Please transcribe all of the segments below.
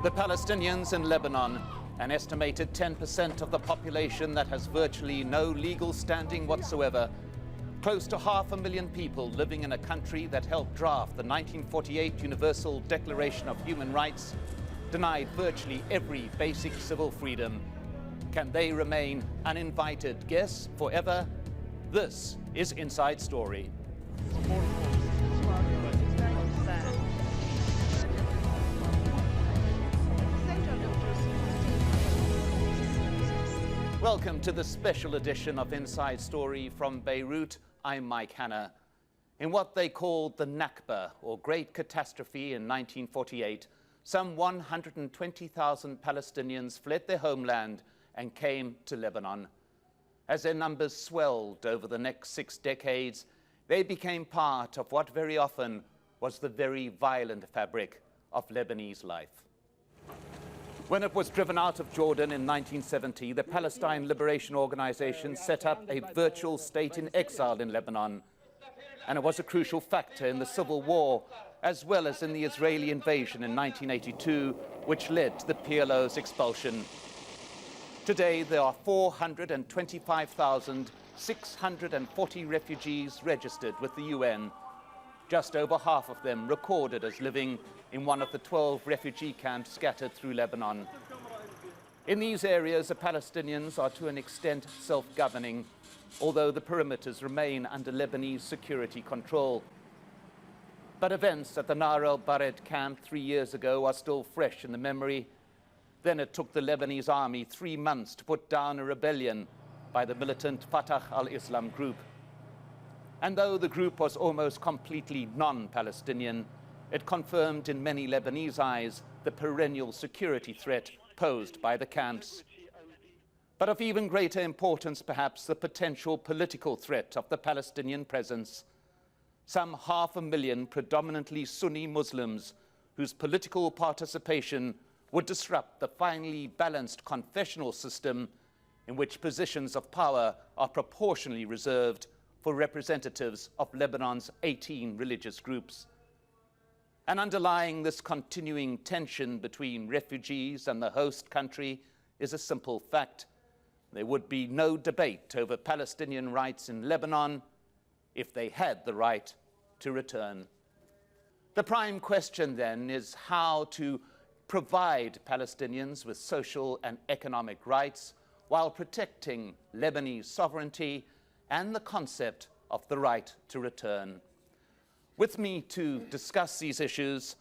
The Palestinians in Lebanon, an estimated 10% of the population that has virtually no legal standing whatsoever, close to 500,000 people living in a country that helped draft the 1948 Universal Declaration of Human Rights, denied virtually every basic civil freedom. Can they remain uninvited guests forever? This is Inside Story. Welcome to the special edition of Inside Story from Beirut. I'm Mike Hanna. In what they called the Nakba, or Great Catastrophe in 1948, some 120,000 Palestinians fled their homeland and came to Lebanon. As their numbers swelled over the next 6 decades, they became part of what very often was the very violent fabric of Lebanese life. When it was driven out of Jordan in 1970, the Palestine Liberation Organization set up a virtual state in exile in Lebanon. And it was a crucial factor in the civil war, as well as in the Israeli invasion in 1982, which led to the PLO's expulsion. Today, there are 425,640 refugees registered with the UN. Just over half of them recorded as living in one of the 12 refugee camps scattered through Lebanon. In these areas, the Palestinians are to an extent self-governing, although the perimeters remain under Lebanese security control. But events at the Nar el-Bared camp 3 years ago are still fresh in the memory. Then it took the Lebanese army 3 months to put down a rebellion by the militant Fatah al-Islam group. And though the group was almost completely non-Palestinian, it confirmed in many Lebanese eyes the perennial security threat posed by the camps. But of even greater importance, perhaps, the potential political threat of the Palestinian presence. Some 500,000 predominantly Sunni Muslims whose political participation would disrupt the finely balanced confessional system in which positions of power are proportionally reserved for representatives of Lebanon's 18 religious groups. And underlying this continuing tension between refugees and the host country is a simple fact. There would be no debate over Palestinian rights in Lebanon if they had the right to return. The prime question then is how to provide Palestinians with social and economic rights while protecting Lebanese sovereignty and the concept of the right to return. With me to discuss these issues,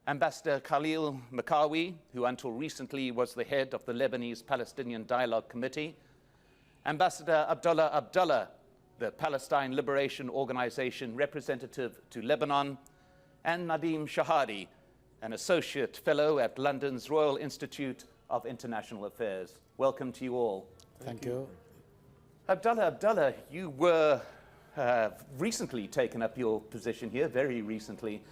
Ambassador Khalil Makawi, who until recently was the head of the Lebanese-Palestinian Dialogue Committee, Ambassador Abdullah Abdullah, the Palestine Liberation Organization representative to Lebanon, and Nadim Shahadi, an associate fellow at London's Royal Institute of International Affairs. Welcome to you all. Thank you. Abdullah, you were recently taken up your position here, very recently.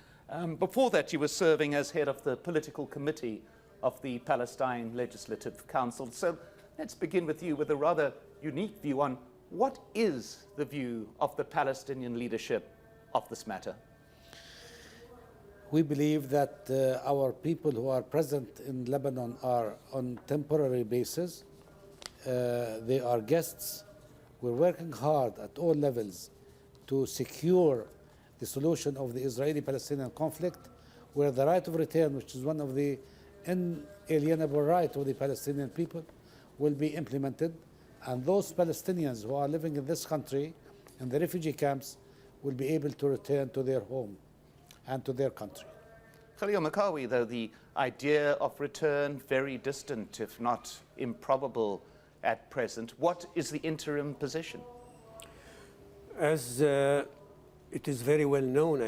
Before that, you were serving as head of the political committee of the Palestine Legislative Council. So let's begin with you with a rather unique view on what is the view of the Palestinian leadership of this matter? We believe that our people who are present in Lebanon are on temporary basis. They are guests. We're working hard at all levels to secure the solution of the Israeli-Palestinian conflict, where the right of return, which is one of the inalienable rights of the Palestinian people, will be implemented. And those Palestinians who are living in this country, in the refugee camps, will be able to return to their home and to their country. Khalil Makawi, though, the idea of return very distant, if not improbable at present. What is the interim position? As it is very well known,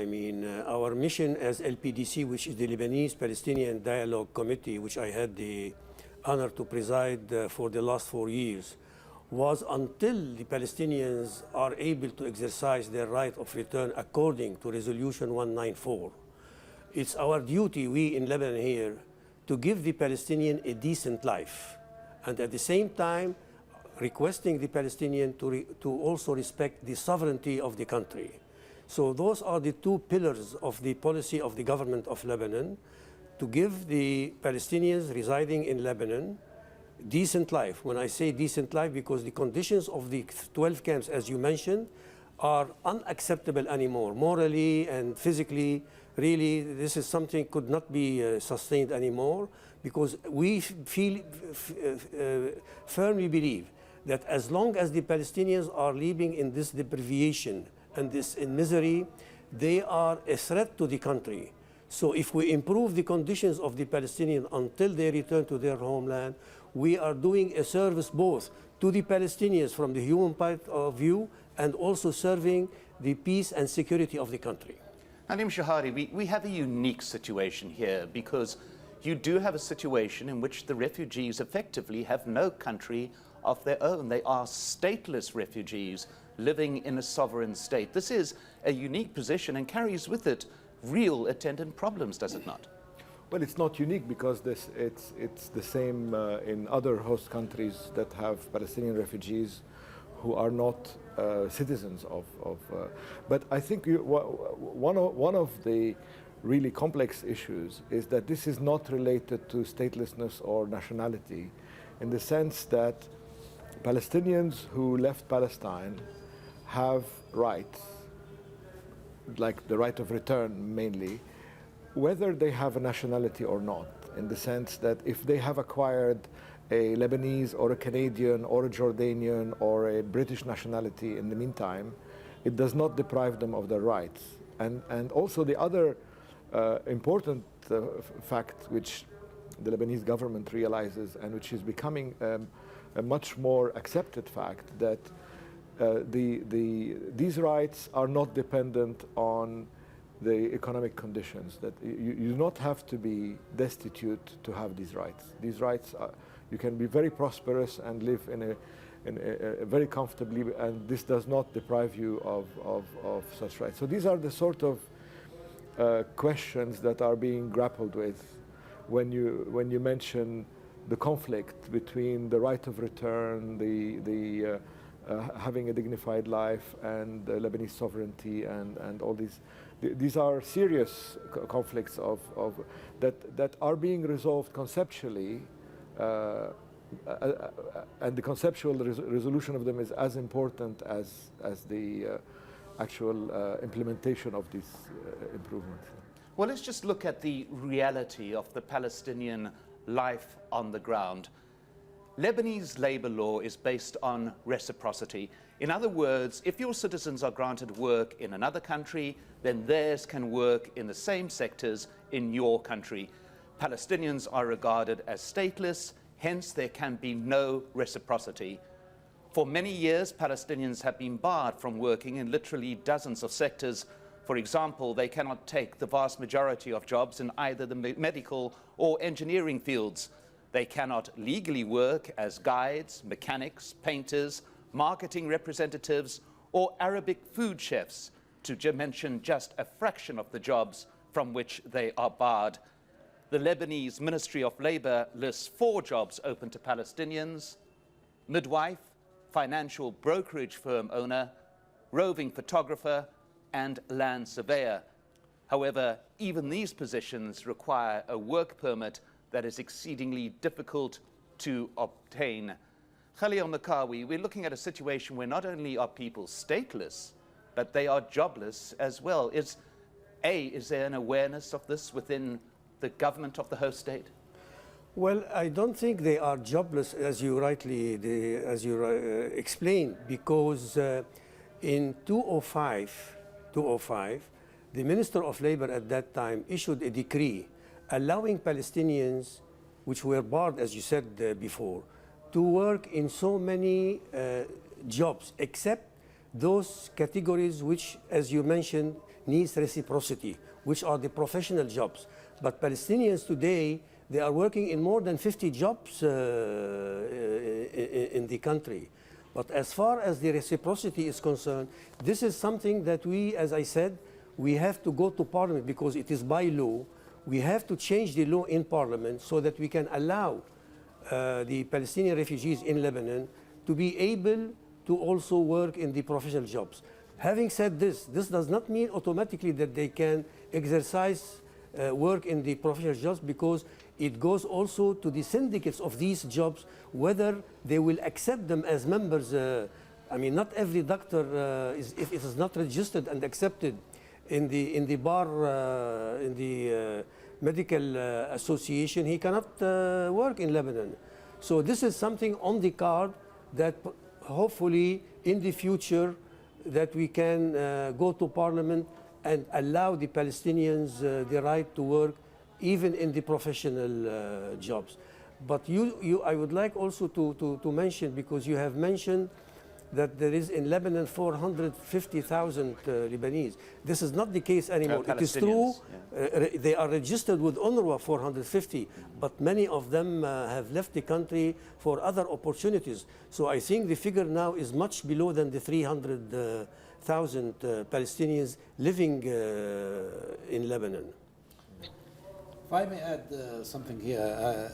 our mission as LPDC, which is the Lebanese-Palestinian Dialogue Committee, which I had the honor to preside for the last 4 years, was until the Palestinians are able to exercise their right of return according to Resolution 194. It's our duty, we in Lebanon here, to give the Palestinian a decent life, and at the same time requesting the Palestinian to also respect the sovereignty of the country. So those are the two pillars of the policy of the government of Lebanon, to give the Palestinians residing in Lebanon decent life. When I say decent life, because the conditions of the 12 camps, as you mentioned, are unacceptable anymore. Morally and physically, really, this is something could not be sustained anymore, because we firmly believe that as long as the Palestinians are living in this deprivation and this in misery, they are a threat to the country. So if we improve the conditions of the Palestinians until they return to their homeland, we are doing a service both to the Palestinians from the human point of view and also serving the peace and security of the country. Nadim Shahari, we have a unique situation here because you do have a situation in which the refugees effectively have no country of their own. They are stateless refugees living in a sovereign state. This is a unique position and carries with it real attendant problems, does it not? Well, it's not unique because it's the same in other host countries that have Palestinian refugees who are not citizens of but I think one of the really complex issues is that this is not related to statelessness or nationality, in the sense that Palestinians who left Palestine have rights, like the right of return mainly, whether they have a nationality or not, in the sense that if they have acquired a Lebanese or a Canadian or a Jordanian or a British nationality in the meantime, it does not deprive them of their rights. And also the other important fact which the Lebanese government realizes, and which is becoming a much more accepted fact, that these rights are not dependent on the economic conditions, that you do not have to be destitute to have these rights. These rights, you can be very prosperous and live in a very comfortably, and this does not deprive you of such rights. So these are the sort of questions that are being grappled with when you mention the conflict between the right of return, the having a dignified life, and Lebanese sovereignty, and all these. These are serious conflicts that are being resolved conceptually, and the conceptual resolution of them is as important as the actual implementation of these improvements. Well, let's just look at the reality of the Palestinian life on the ground. Lebanese labor law is based on reciprocity. In other words, if your citizens are granted work in another country, then theirs can work in the same sectors in your country. Palestinians are regarded as stateless, hence there can be no reciprocity. For many years, Palestinians have been barred from working in literally dozens of sectors. For example, they cannot take the vast majority of jobs in either the medical or engineering fields. They cannot legally work as guides, mechanics, painters, marketing representatives, or Arabic food chefs, to mention just a fraction of the jobs from which they are barred. The Lebanese Ministry of Labor lists 4 jobs open to Palestinians: midwife, financial brokerage firm owner, roving photographer, and land surveyor. However, even these positions require a work permit that is exceedingly difficult to obtain. Khalil Makawi, we're looking at a situation where not only are people stateless, but they are jobless as well. Is there an awareness of this within the government of the host state? Well, I don't think they are jobless, as you rightly explained, because in 2005, the Minister of Labor at that time issued a decree allowing Palestinians, which were barred, as you said before, to work in so many jobs, except those categories which, as you mentioned, needs reciprocity, which are the professional jobs. But Palestinians today, they are working in more than 50 jobs in the country. But as far as the reciprocity is concerned, this is something that we, as I said, we have to go to Parliament because it is by law. We have to change the law in Parliament so that we can allow the Palestinian refugees in Lebanon to be able to also work in the professional jobs. Having said this, this does not mean automatically that they can exercise work in the professional jobs, because it goes also to the syndicates of these jobs, whether they will accept them as members. I mean, not every doctor, if it is not registered and accepted in the bar, in the medical association, he cannot work in Lebanon. So this is something on the card that hopefully in the future that we can go to Parliament and allow the Palestinians the right to work even in the professional jobs. But I would like also to mention, because you have mentioned that there is in Lebanon 450,000 Lebanese. This is not the case anymore. It is true, they are registered with UNRWA 450, but many of them have left the country for other opportunities. So I think the figure now is much below than the 300,000 Palestinians living in Lebanon. If I may add something here,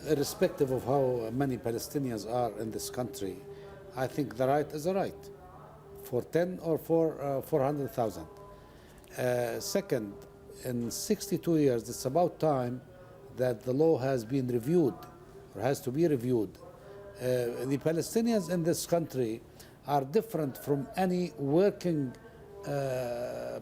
irrespective of how many Palestinians are in this country, I think the right is a right, for 10 or for 400,000. Second, in 62 years, it's about time that the law has been reviewed, or has to be reviewed. The Palestinians in this country are different from any working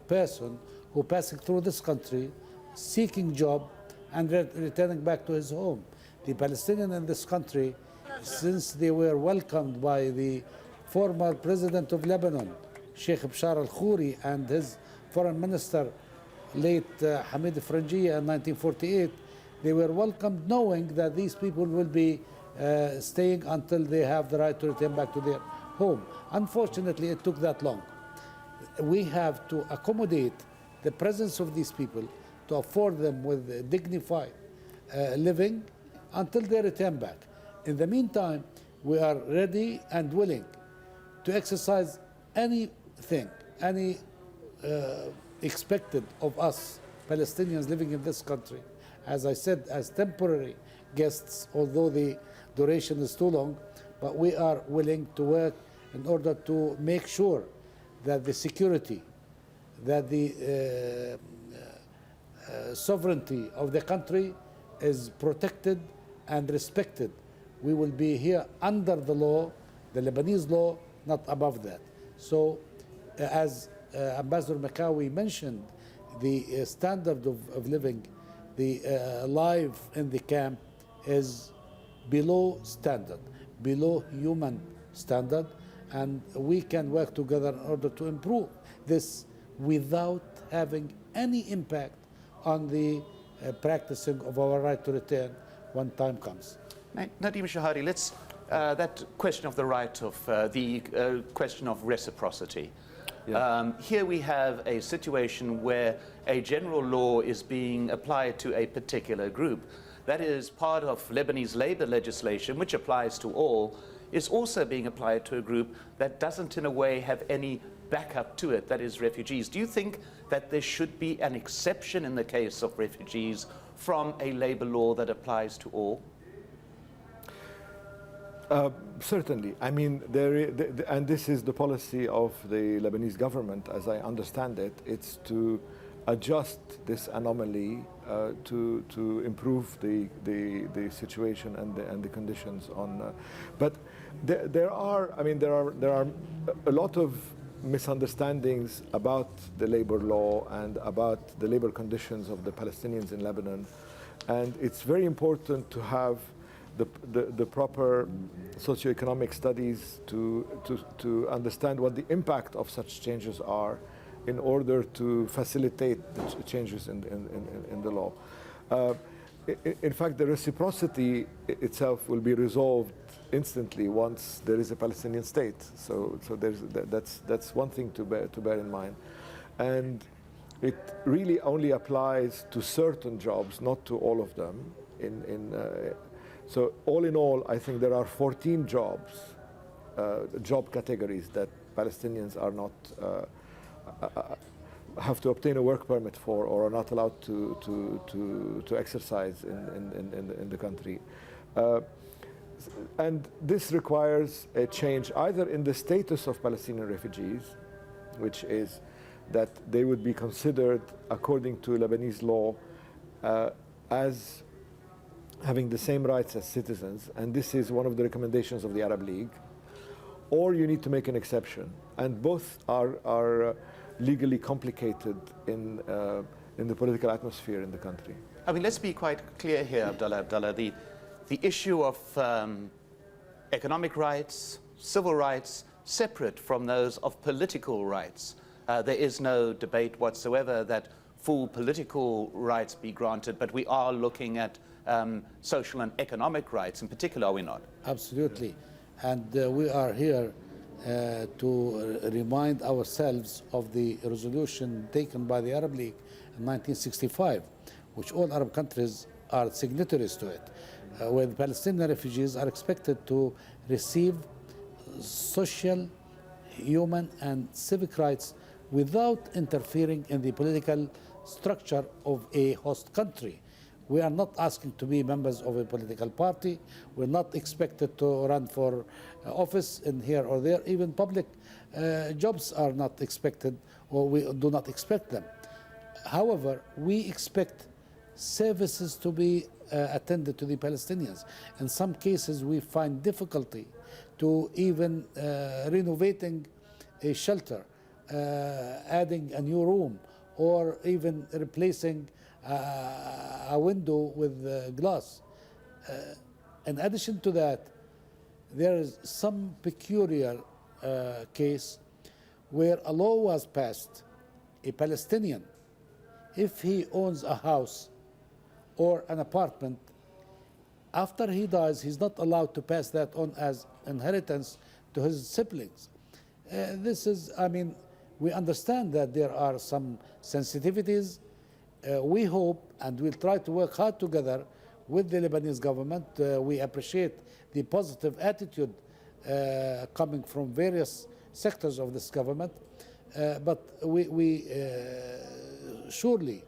person who passing through this country, seeking job, and returning back to his home. The Palestinians in this country, since they were welcomed by the former president of Lebanon, Sheikh Bashar al-Khoury, and his foreign minister, late Hamid Frangieh, in 1948, they were welcomed knowing that these people will be staying until they have the right to return back to their home. Unfortunately, it took that long. We have to accommodate the presence of these people, to afford them with dignified living until they return back. In the meantime, we are ready and willing to exercise anything, any expected of us Palestinians living in this country, as I said, as temporary guests, although the duration is too long, but we are willing to work in order to make sure that the security, that the sovereignty of the country is protected and respected. We will be here under the law, the Lebanese law, not above that. So, as Ambassador Makawi mentioned, the standard of living, the life in the camp is below standard, below human standard, and we can work together in order to improve this without having any impact on the practicing of our right to return when time comes. Nadim Shahari, let's that question of the right of the question of reciprocity. Yeah. Here we have a situation where a general law is being applied to a particular group. That is part of Lebanese labor legislation, which applies to all, is also being applied to a group that doesn't in a way have any backup to it, that is refugees. Do you think that there should be an exception in the case of refugees from a labor law that applies to all? Certainly. I mean, and this is the policy of the Lebanese government, as I understand it. It's to adjust this anomaly to improve the situation and the conditions on. But there are a lot of misunderstandings about the labor law and about the labor conditions of the Palestinians in Lebanon, and it's very important to have the proper socioeconomic studies to understand what the impact of such changes are in order to facilitate the changes in the law. In fact, the reciprocity itself will be resolved instantly once there is a Palestinian state. So that's one thing to bear in mind, and it really only applies to certain jobs, not to all of them. So all in all, I think there are 14 job categories that Palestinians are not have to obtain a work permit for, or are not allowed to exercise in the country. And this requires a change either in the status of Palestinian refugees, which is that they would be considered, according to Lebanese law, as having the same rights as citizens, and this is one of the recommendations of the Arab League, or you need to make an exception. And both are legally complicated in the political atmosphere in the country. I mean, let's be quite clear here, Abdullah. The issue of economic rights, civil rights, separate from those of political rights. There is no debate whatsoever that full political rights be granted, but we are looking at social and economic rights in particular, are we not? Absolutely. And we are here to remind ourselves of the resolution taken by the Arab League in 1965, which all Arab countries are signatories to it, where the Palestinian refugees are expected to receive social, human, and civic rights without interfering in the political structure of a host country. We are not asking to be members of a political party. We're not expected to run for office in here or there. Even public jobs are not expected, or we do not expect them. However, we expect services to be attended to the Palestinians. In some cases, we find difficulty to even renovating a shelter, adding a new room, or even replacing a window with glass. In addition to that, there is some peculiar case where a law was passed. A Palestinian, if he owns a house or an apartment, after he dies, he's not allowed to pass that on as inheritance to his siblings. This is, I mean, we understand that there are some sensitivities. We hope, and we'll try to work hard together with the Lebanese government. We appreciate the positive attitude coming from various sectors of this government, but we surely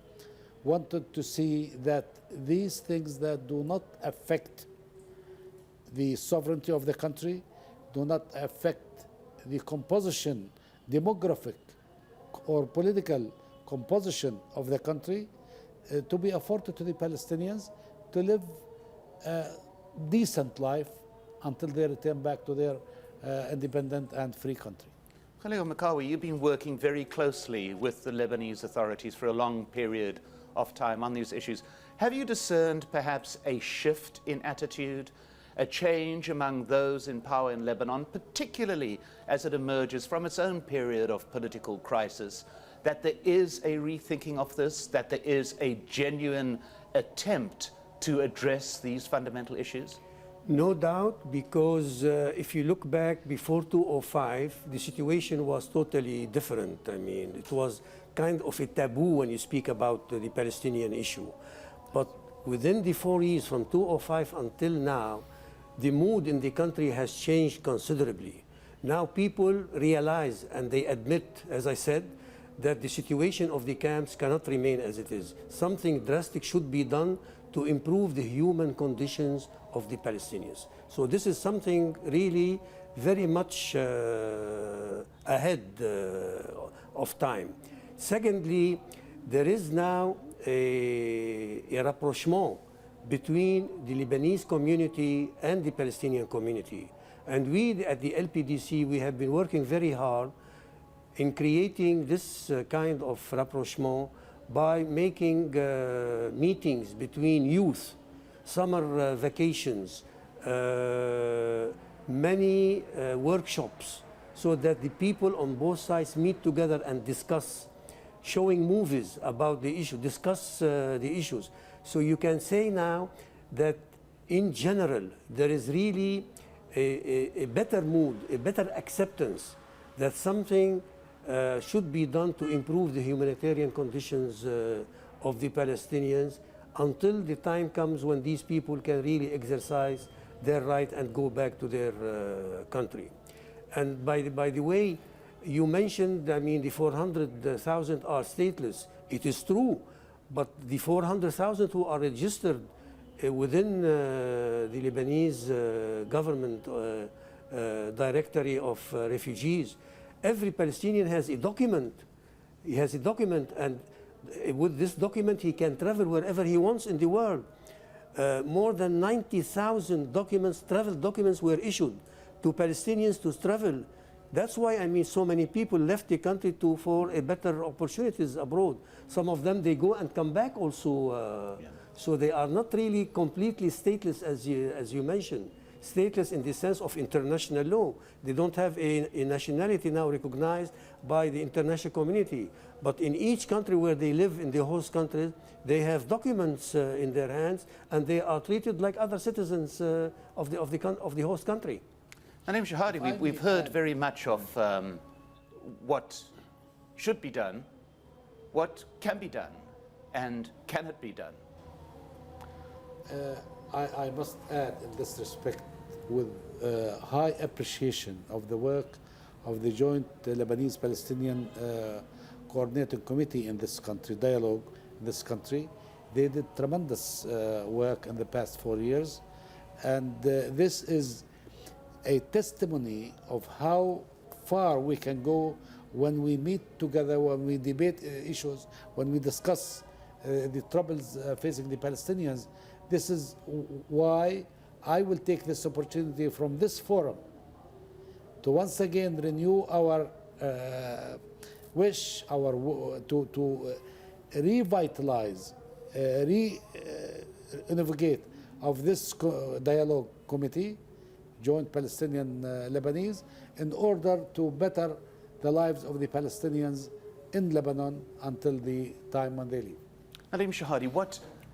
wanted to see that these things that do not affect the sovereignty of the country, do not affect the composition, demographic or political composition of the country, to be afforded to the Palestinians to live a decent life until they return back to their independent and free country. Khalil Makawi, you've been working very closely with the Lebanese authorities for a long period of time on these issues. Have you discerned perhaps a shift in attitude, a change among those in power in Lebanon, particularly as it emerges from its own period of political crisis, that there is a rethinking of this, that there is a genuine attempt to address these fundamental issues? No doubt, because if you look back before 2005, the situation was totally different. I mean, it was kind of a taboo when you speak about the Palestinian issue. But within the 4 years, from 2005 until now, the mood in the country has changed considerably. Now people realize and they admit, as I said, that the situation of the camps cannot remain as it is. Something drastic should be done to improve the human conditions of the Palestinians. So this is something really very much ahead of time. Secondly, there is now a rapprochement between the Lebanese community and the Palestinian community. And we at the LPDC, we have been working very hard in creating this kind of rapprochement by making meetings between youth, summer vacations, many workshops, so that the people on both sides meet together and discuss, showing movies about the issue, discuss the issues. So you can say now that in general there is really a better mood, a better acceptance that something should be done to improve the humanitarian conditions of the Palestinians until the time comes when these people can really exercise their right and go back to their country. And by the way, you mentioned, I mean, the 400,000 are stateless. It is true, but the 400,000 who are registered within the Lebanese government directory of refugees, every Palestinian has a document. He has a document, and With this document, he can travel wherever he wants in the world. More than 90,000 documents, travel documents, were issued to Palestinians to travel. That's why, I mean, so many people left the country for a better opportunities abroad. Some of them, they go and come back also. So they are not really completely stateless, as you mentioned. Stateless in the sense of international law. They don't have a nationality now recognized by the international community. But in each country where they live, in the host countries, they have documents in their hands, and they are treated like other citizens of the host country. Nadim Shahadi, we've heard very much of what should be done, what can be done, and can it be done? I must add in this respect, with high appreciation of the work of the joint Lebanese-Palestinian coordinating committee in this country, dialogue in this country. They did tremendous work in the past 4 years, and this is a testimony of how far we can go when we meet together, when we debate issues, when we discuss the troubles facing the Palestinians. This is why I will take this opportunity from this forum to once again renew our wish, to revitalize, re-innovate of this dialogue committee, joint Palestinian-Lebanese, in order to better the lives of the Palestinians in Lebanon until the time when they leave. Nadim Shahadi,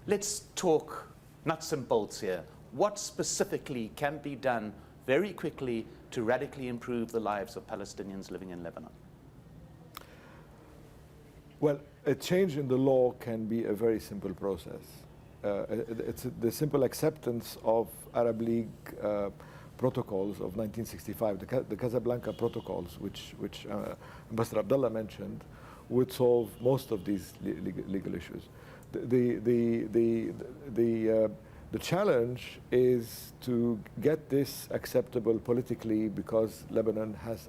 let's talk nuts and bolts here. What specifically can be done very quickly to radically improve the lives of Palestinians living in Lebanon? Well, a change in the law can be a very simple process. It's the simple acceptance of Arab League protocols of 1965, the Casablanca protocols, which Ambassador Abdullah mentioned, would solve most of these legal issues. The challenge is to get this acceptable politically, because Lebanon has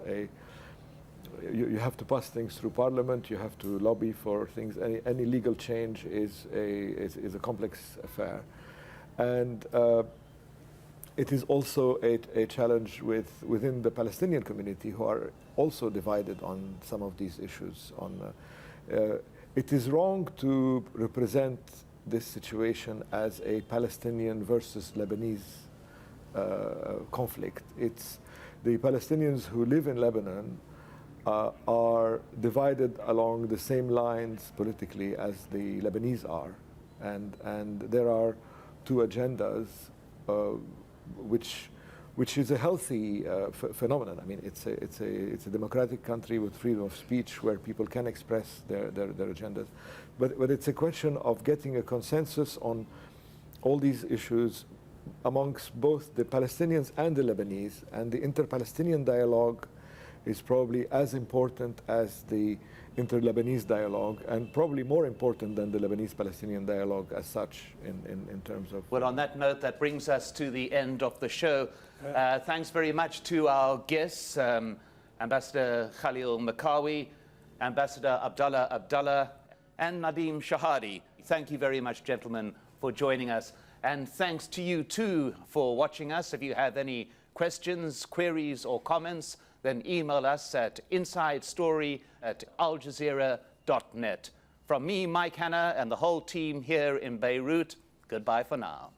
you have to pass things through parliament, you have to lobby for things. Any legal change is a complex affair. And it is also a challenge within the Palestinian community, who are also divided on some of these issues. It is wrong to represent this situation as a Palestinian versus Lebanese conflict. It's the Palestinians who live in Lebanon are divided along the same lines politically as the Lebanese are, and there are two agendas, which is a healthy phenomenon. I mean, it's a democratic country with freedom of speech where people can express their agendas, but it's a question of getting a consensus on all these issues amongst both the Palestinians and the Lebanese, and the inter-Palestinian dialogue is probably as important as the inter-Lebanese dialogue, and probably more important than the Lebanese-Palestinian dialogue as such in terms of... Well, on that note, that brings us to the end of the show. Thanks very much to our guests, Ambassador Khalil Makawi, Ambassador Abdullah, and Nadim Shahadi. Thank you very much, gentlemen, for joining us. And thanks to you, too, for watching us. If you have any questions, queries, or comments, then email us at insidestory@aljazeera.net. From me, Mike Hanna, and the whole team here in Beirut, goodbye for now.